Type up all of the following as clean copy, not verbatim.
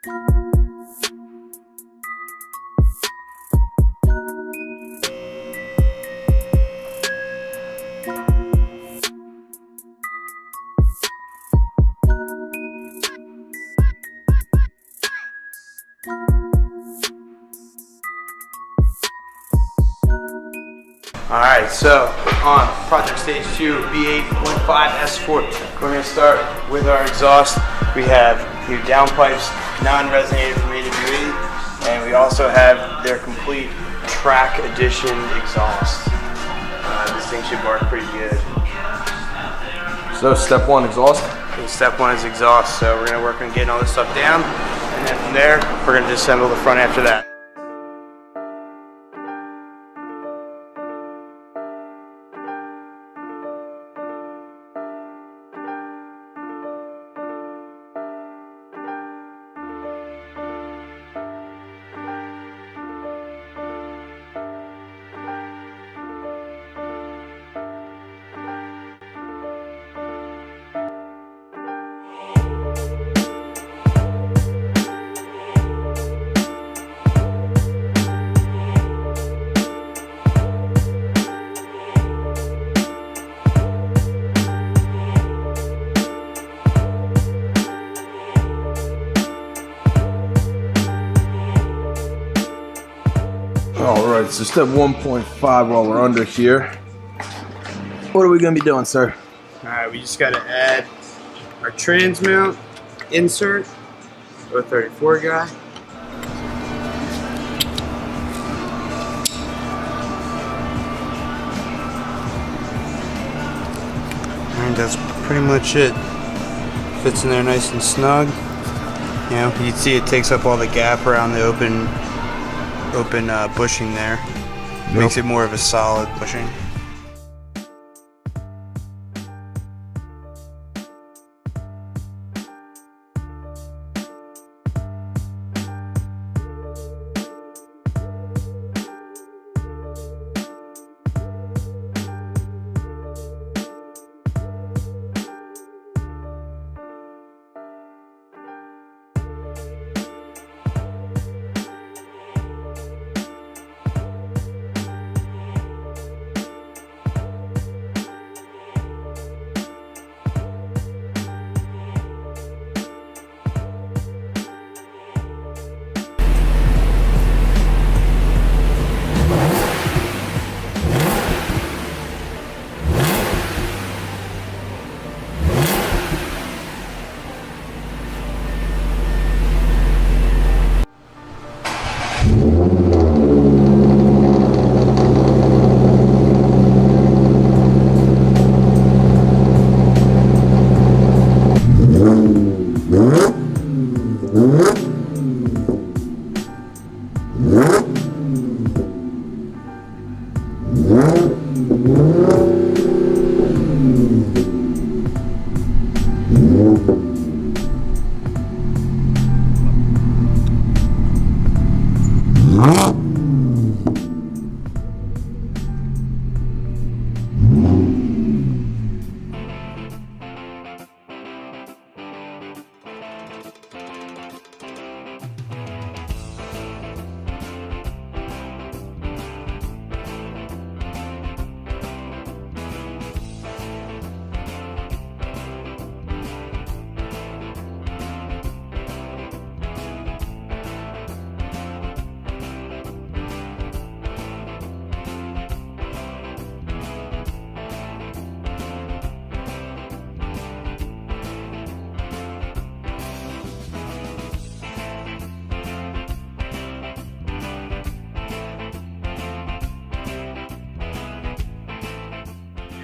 Alright, so on project stage 2, V8.5 S4, we're going to start with our exhaust. We have new downpipes, non-resonated from A to B, and we also have their complete track edition exhaust. This thing should work pretty good. So step 1, exhaust? And step 1 is exhaust, so we're going to work on getting all this stuff down, and then from there, we're going to disassemble the front after that. Alright, so step 1.5 while we're under here. What are we going to be doing, sir? Alright, we just got to add our trans mount insert, 034 guy. And that's pretty much it. Fits in there nice and snug. You know, you can see it takes up all the gap around the open bushing there. Makes it more of a solid bushing.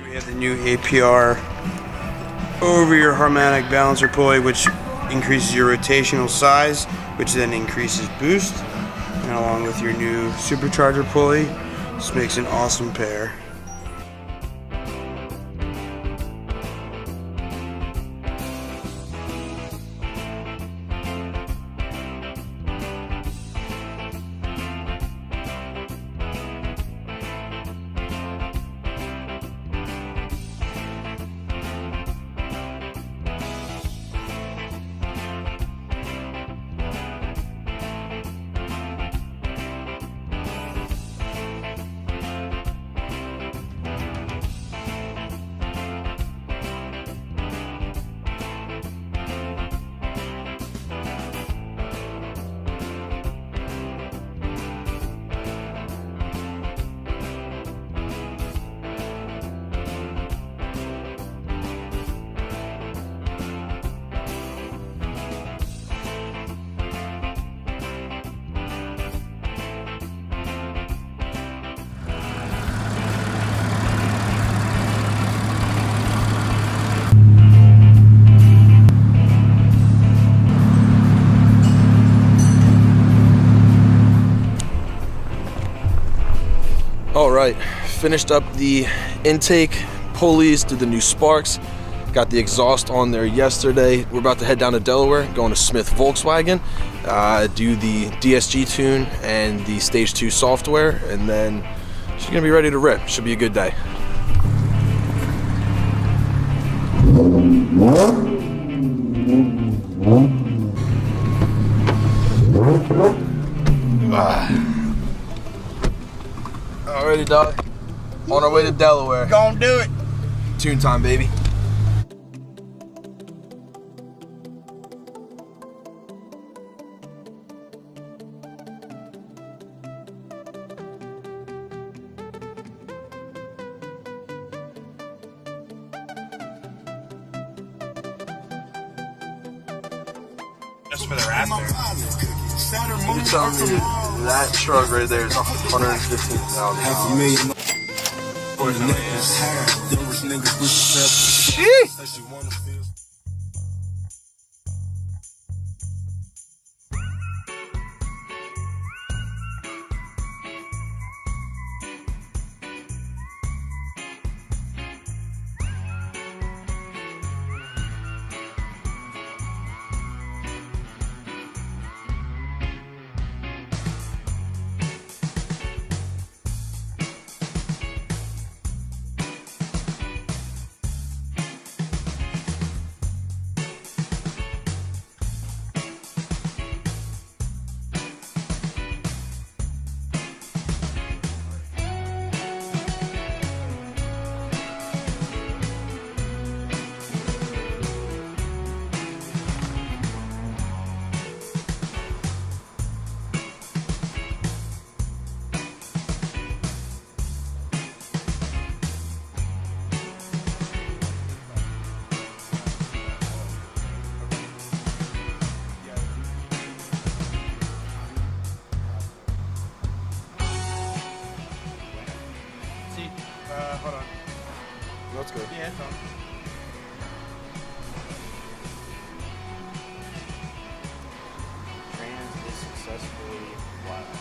We have the new APR over your harmonic balancer pulley, which increases your rotational size, which then increases boost, and along with your new supercharger pulley, this makes an awesome pair. right, finished up the intake, pulleys, did the new sparks, got the exhaust on there yesterday. We're about to head down to Delaware, going to Smith Volkswagen, do the DSG Tune and the Stage 2 software, and then she's gonna be ready to rip. Should be a good day. Alrighty, dog. On our way to Delaware. Gonna do it. Tune time, baby. Just for the Raptor. You tell me that truck right there is $115,000. Hold on. That's good. Yeah, it's on. Trans is successfully flashed.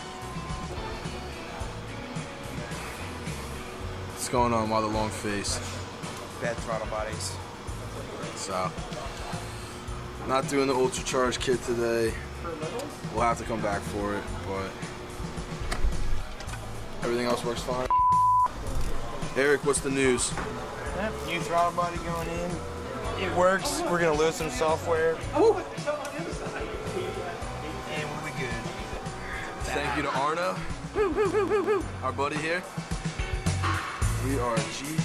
What's going on, Mother Long Face? Bad throttle bodies. So, not doing the Ultracharge kit today. We'll have to come back for it, but everything else works fine. Eric, what's the news? Yep, new throttle body going in. It works. We're gonna load some software. Woo! And we'll be good. Thank you to Arno, our buddy here. We are GT.